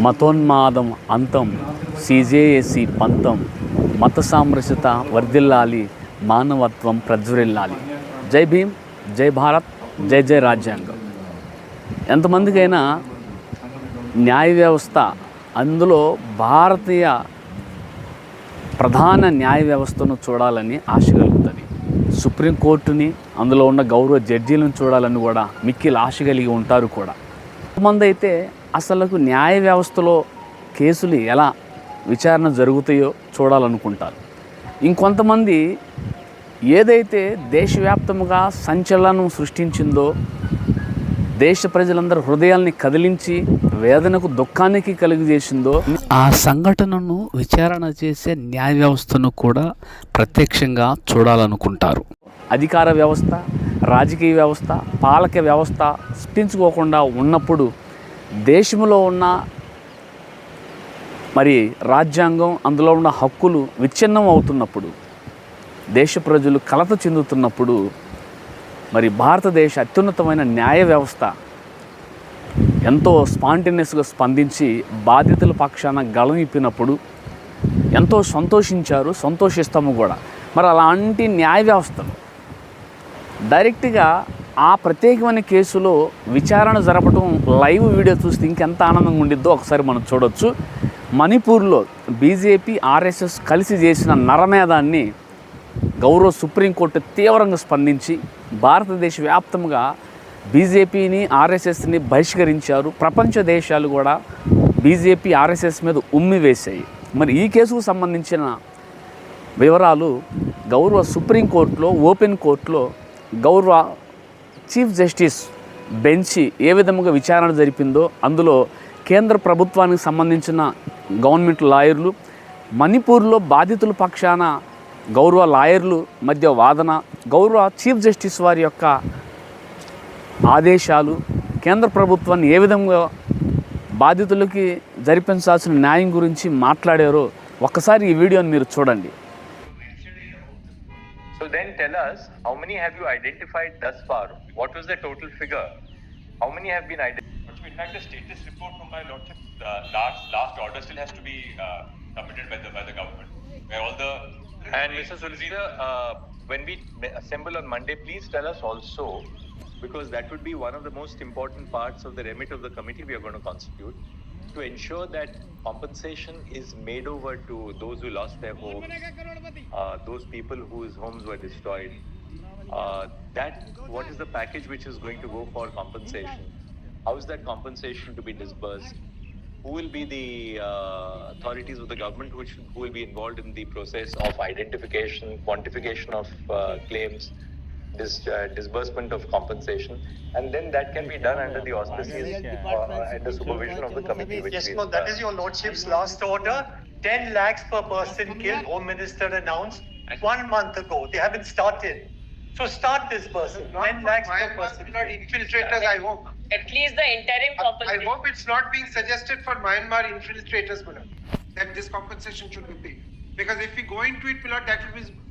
మతోన్మాదం అంతం, సిజేఏసి పంతం, మత సామరస్యత వర్ధిల్లాలి, మానవత్వం ప్రజ్వరిల్లాలి. జై భీమ్, జై భారత్, జై జై రాజ్యాంగం. ఎంతమందికైనా న్యాయ వ్యవస్థ, అందులో భారతీయ ప్రధాన న్యాయ వ్యవస్థను చూడాలని ఆశ కలుగుతుంది. సుప్రీంకోర్టుని, అందులో ఉన్న గౌరవ జడ్జీలను చూడాలని కూడా మిక్కిలి ఆశ కలిగి ఉంటారు కూడా. కొంతమంది అయితే అసలు న్యాయ వ్యవస్థలో కేసులు ఎలా విచారణ జరుగుతాయో చూడాలనుకుంటారు. ఇంకొంతమంది ఏదైతే దేశవ్యాప్తంగా సంచలనం సృష్టించిందో, దేశ ప్రజలందరూ హృదయాల్ని కదిలించి వేదనకు దుఃఖానికి కలుగజేసిందో, ఆ సంఘటనను విచారణ చేసే న్యాయ వ్యవస్థను కూడా ప్రత్యక్షంగా చూడాలనుకుంటారు. అధికార వ్యవస్థ, రాజకీయ వ్యవస్థ, పాలక వ్యవస్థ స్ఫురించుకోకుండా ఉన్నప్పుడు, దేశంలో ఉన్న మరి రాజ్యాంగం, అందులో ఉన్న హక్కులు విచ్ఛిన్నం అవుతున్నప్పుడు, దేశ ప్రజలు కలత చెందుతున్నప్పుడు, మరి భారతదేశ అత్యున్నతమైన న్యాయ వ్యవస్థ ఎంతో స్పాంటేనియస్గా స్పందించి బాధితుల పక్షాన గళం ఇప్పినప్పుడు ఎంతో సంతోషించారు, సంతోషిస్తాము కూడా. మరి అలాంటి న్యాయ వ్యవస్థను డైరెక్ట్గా ఆ ప్రత్యేకమైన కేసులో విచారణ జరపడం లైవ్ వీడియో చూస్తే ఇంకెంత ఆనందంగా ఉండిద్దో ఒకసారి మనం చూడొచ్చు. మణిపూర్లో బీజేపీ, ఆర్ఎస్ఎస్ కలిసి చేసిన నరమేధాన్ని గౌరవ సుప్రీంకోర్టు తీవ్రంగా స్పందించి భారతదేశ వ్యాప్తంగా బీజేపీని, ఆర్ఎస్ఎస్ని బహిష్కరించారు. ప్రపంచ దేశాలు కూడా బీజేపీ, ఆర్ఎస్ఎస్ మీద ఉమ్మి వేశాయి. మరి ఈ కేసుకు సంబంధించిన వివరాలు గౌరవ సుప్రీంకోర్టులో, ఓపెన్ కోర్టులో గౌరవ చీఫ్ జస్టిస్ బెంచి ఏ విధంగా విచారణ జరిపిందో, అందులో కేంద్ర ప్రభుత్వానికి సంబంధించిన గవర్నమెంట్ లాయర్లు, మణిపూర్లో బాధితుల పక్షాన గౌరవ లాయర్లు మధ్య వాదన, గౌరవ చీఫ్ జస్టిస్ వారి యొక్క ఆదేశాలు, కేంద్ర ప్రభుత్వాన్ని ఏ విధంగా బాధితులకి జరిపించాల్సిన న్యాయం గురించి మాట్లాడారో ఒక్కసారి ఈ వీడియోని మీరు చూడండి. So then tell us, how many have you identified thus far? What was the total figure? How many have been identified? In fact, the status report from my lordship, the last order still has to be submitted by the government, where all the... And Mr. Solicitor, when we assemble on Monday, please tell us also, because that would be one of the most important parts of the remit of the committee we are going to constitute, to ensure that compensation is made over to those who lost their homes, those people whose homes were destroyed. That what is the package which is going to go for compensation? How is that compensation to be disbursed? Who will be the authorities of the government who will be involved in the process of identification, quantification of claims, disbursement of compensation, and then that can be done under the auspices and the supervision of the committee. Yes, no, that is your lordship's last order. 10 lakhs per person killed, Home Minister announced 1 month ago. They haven't started. So start this person. 10 lakhs per person. Not infiltrators, I hope. At least the interim I compensation. hope it's not being suggested for Myanmar infiltrators, Mullah, that this compensation should be paid. Because if we go into it, Mullah, that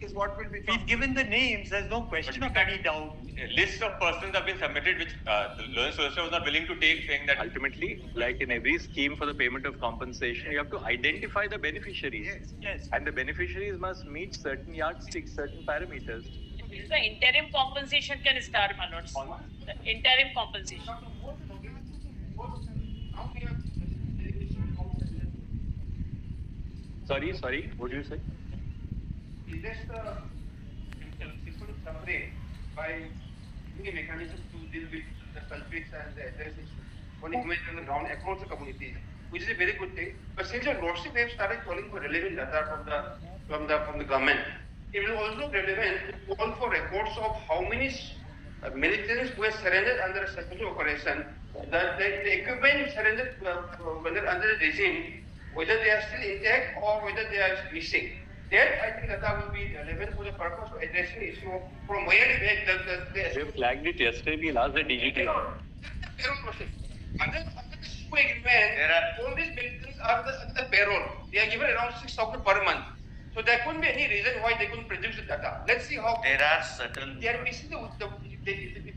is what will be. We've given the names. There's no question of any doubt. Lists of persons have been submitted which the learned solicitor was not willing to take, saying that Ultimately, like in every scheme for the payment of compensation, you have to identify the beneficiaries. Yes. And the beneficiaries must meet certain yardsticks, certain parameters. The interim compensation can start, my lords. The interim compensation. Sorry, what do you say? Is this the simple summary by the mechanism to deal with the conflicts and the address issue on the ground across the community, which is a very good thing. But since your lordship have started calling for relevant data from the government, it is also relevant to call for records of how many militaries who were surrendered under a special operation, that the equipment surrendered whether under the regime, whether they are still intact or whether they are missing. That I think that will be relevant for the purpose of addressing the issue from where We flagged it yesterday. We'll ask the DGT. Payroll process. Under the SHU agreement, all these militaries are the payroll. They are given around 6,000 per month. So there couldn't be any reason why they couldn't produce the data. Let's see how there are certain... They are missing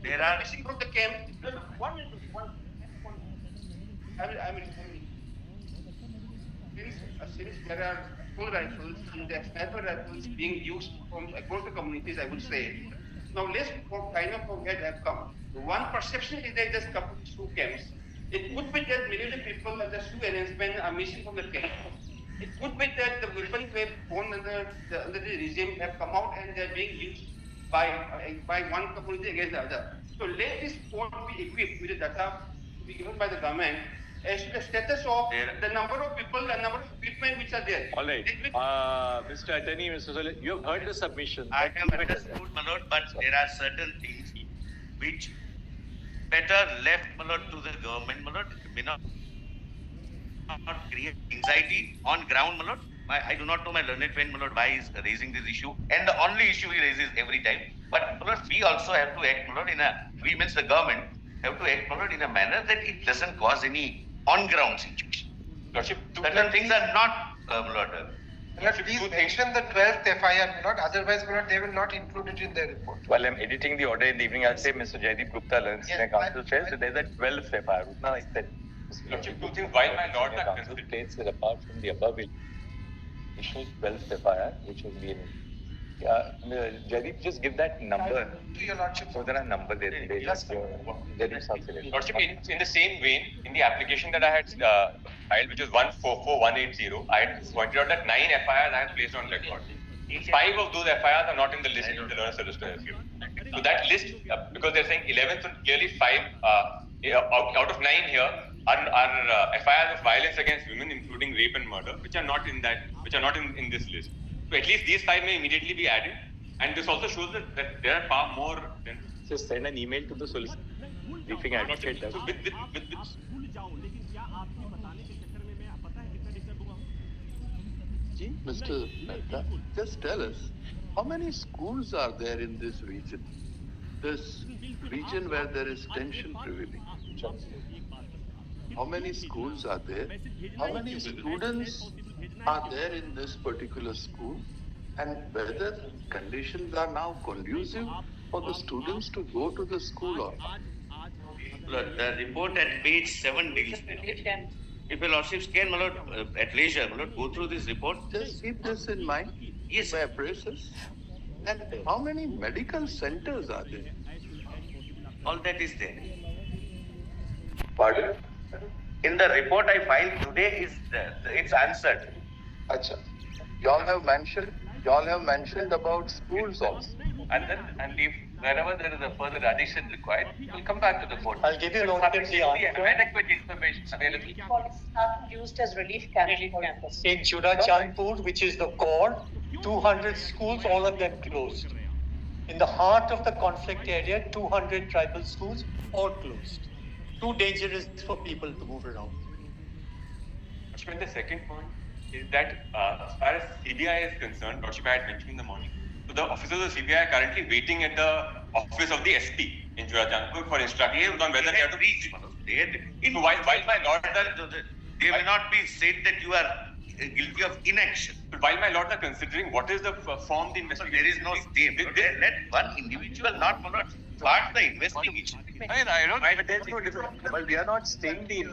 There are missing from the camp. One minute. I mean, since there are full rifles and there are sniper rifles being used from across the communities, I would say. Now let's kind of forget have come. One perception is that just couple of SU camps. It could be that many of the people at the SU arrangement are missing from the camp. It could be that the weapons were born under the regime have come out and they're being used by one community against the other. So let this port be equipped with the data to be given by the government as to the status of the number of people, the number of equipment which are there. All right. Mr. Attorney, Mr. Sola, you have heard the submission. I have understood, my lord, but there are certain things which better left, my lord, to the government, my lord, may not create anxiety on ground, my lord. I do not know my learned friend, my lord, why he is raising this issue. And the only issue he raises every time. But, my lord, we also have to act, my lord, we means the government have to act, my lord, in a manner that it doesn't cause any on-ground situation. Lordship, Certain things are not, my lord. Please mention the 12th FIR, not otherwise, they will not include it in their report. While I'm editing the order in the evening, I'll say Mr. Jaideep Gupta learns in a council says that there's a 12th FIR. Now I said, Lordship, two things. While my lord, council states that apart from the above issued 12th FIR, which has been, Jaideep, just give that number. To your lordship. So there are numbers there. Jaideep Saxena. Lordship, in the same vein, in the application that I had filed, which was 144180, I had pointed out that 9 FIRs I had placed on record. 5 of those FIRs are not in the list which the learner solicitor has given. So that list, because they're saying 11, so clearly 5 out of 9 here are FIRs of violence against women, including rape and murder, which are not in this list. So at least these 5 may immediately be added. And this also shows that there are far more than. Just send an email to the solicitor. Briefing advocate does. So with Mr. Mehta, just tell us, how many schools are there in this region? This region where there is tension prevailing. How many schools are there? How many students are there in this particular school? And whether conditions are now conducive for the students to go to the school or not? The report at page 7 deals with it. If your lordships can, my lord, at leisure, my lord, go through this report. Just keep this in mind. Yes, My appraisals. And how many medical centers are there? all that is there. Pardon? In the report I filed today, it's answered. Acha. Y'all have mentioned about schools also. And if wherever there is a further addition required, we'll come back to the board. I'll give you an answer. Adequate information available. Are used as relief camps. In Chudachandpur, which is the core, 200 schools, all of them closed. In the heart of the conflict area, 200 tribal schools, all closed. Too dangerous for people to move around. And the second point is that as far as CBI is concerned, Lordship, I had mentioned in the morning, so the officers of CBI are currently waiting at the office of the SP in Chudachandpur for instructions on whether they have to reach. So while my lord, They will not be said that you are guilty of inaction. while my lords are considering what is the form the So investigation. there is no state. Let one individual not part the investigation. But there's no difficulty. But we are not staying the.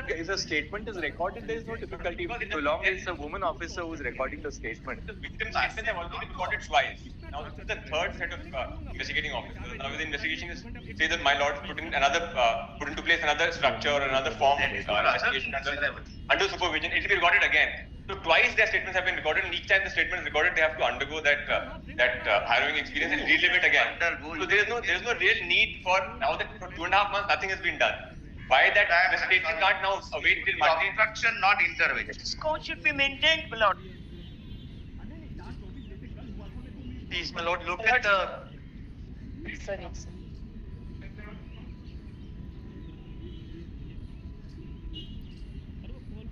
If the statement is recorded, there is no difficulty. So long as it's a woman officer who is recording the statement. The victim's statement have already recorded twice. Now this is the third set of investigating officers. Now the investigation is say that my lord put into place another structure or another form of investigation under supervision. It will be recorded again. So twice their statements have been recorded, and each time the statement is recorded, they have to undergo that harrowing experience and relive it again. So there is no real need for now that for 2.5 months nothing has been done. Why that investigation can't now wait till Monday? Obstruction, not intervention. Score should be maintained, my lord. Please, my lord, look at the Sorry.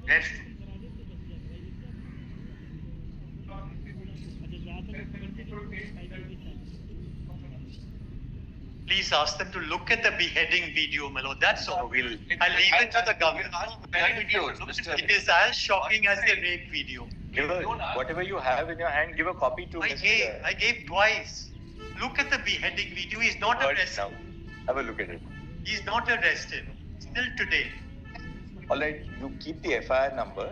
Yes. Please ask them to look at the beheading video, my lord. That's all. I'll leave it to the government. It is as shocking as the rape video. Whatever you have in your hand, give a copy to I gave twice. Look at the beheading video. He's not arrested. Have a look at it. He's not arrested. Still today. all right, you keep the FIR number.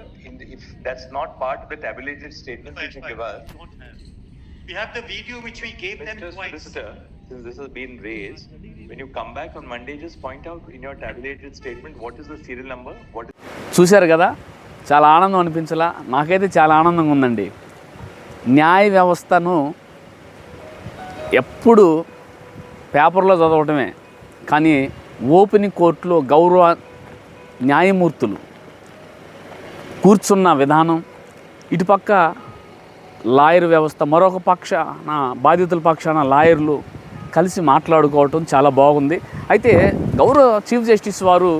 If that's not part of the tabulated statement which you give us, We have the video which we gave them Mr. twice. Solicitor, since this has been raised, when you come back on Monday, just point out in your tabulated statement what is the serial number, what is చూశారు కదా, చాలా ఆనందం అనిపించలా? నాకైతే చాలా ఆనందంగా ఉందండి. న్యాయ వ్యవస్థను ఎప్పుడు పేపర్లో చదవటమే కానీ ఓపెనింగ్ కోర్టులో గౌరవ న్యాయమూర్తులు కూర్చున్న విధానం, ఇటుపక్క లాయర్ వ్యవస్థ, మరొక పక్షాన బాధితుల పక్షాన లాయర్లు కలిసి మాట్లాడుకోవటం చాలా బాగుంది. అయితే గౌరవ చీఫ్ జస్టిస్ వారు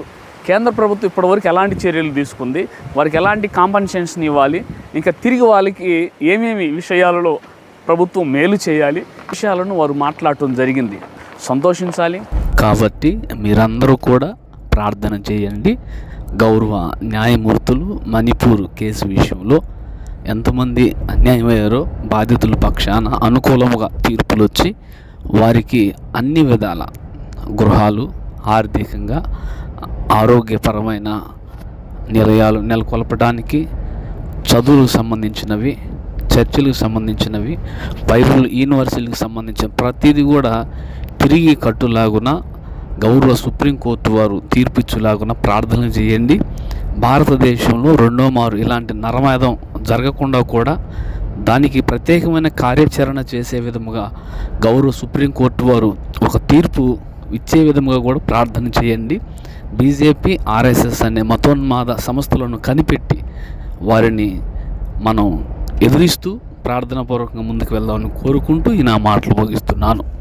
కేంద్ర ప్రభుత్వం ఇప్పటివరకు ఎలాంటి చర్యలు తీసుకుంది, వారికి ఎలాంటి కాంపన్సేషన్ ఇవ్వాలి, ఇంకా తిరిగి వాళ్ళకి ఏమేమి విషయాలలో ప్రభుత్వం మేలు చేయాలి విషయాలను వారు మాట్లాడటం జరిగింది. సంతోషించాలి. కాబట్టి మీరందరూ కూడా ప్రార్థన చేయండి. గౌరవ న్యాయమూర్తులు మణిపూర్ కేసు విషయంలో ఎంతమంది అన్యాయమయ్యారో బాధితుల పక్షాన అనుకూలముగా తీర్పులు వచ్చి వారికి అన్ని విధాల గృహాలు, ఆర్థికంగా ఆరోగ్యపరమైన నిలయాలు నెలకొల్పడానికి, చదువులకు సంబంధించినవి, చర్చిలకు సంబంధించినవి, బైబిల్ యూనివర్సిటీలకు సంబంధించిన ప్రతిదీ కూడా తిరిగి కట్టులాగున గౌరవ సుప్రీంకోర్టు వారు తీర్పిచ్చులాగున ప్రార్థన చేయండి. భారతదేశంలో రెండో మారు ఇలాంటి నరమేధం జరగకుండా కూడా దానికి ప్రత్యేకమైన కార్యాచరణ చేసే విధముగా గౌరవ సుప్రీంకోర్టు వారు ఒక తీర్పు ఇచ్చే విధముగా కూడా ప్రార్థన చేయండి. బీజేపీ, ఆర్ఎస్ఎస్ అనే మతోన్మాద సంస్థలను కనిపెట్టి వారిని మనం ఎదురిస్తూ ప్రార్థనాపూర్వకంగా ముందుకు వెళ్దామని కోరుకుంటూ ఈ నా మాటలు ముగిస్తున్నాను.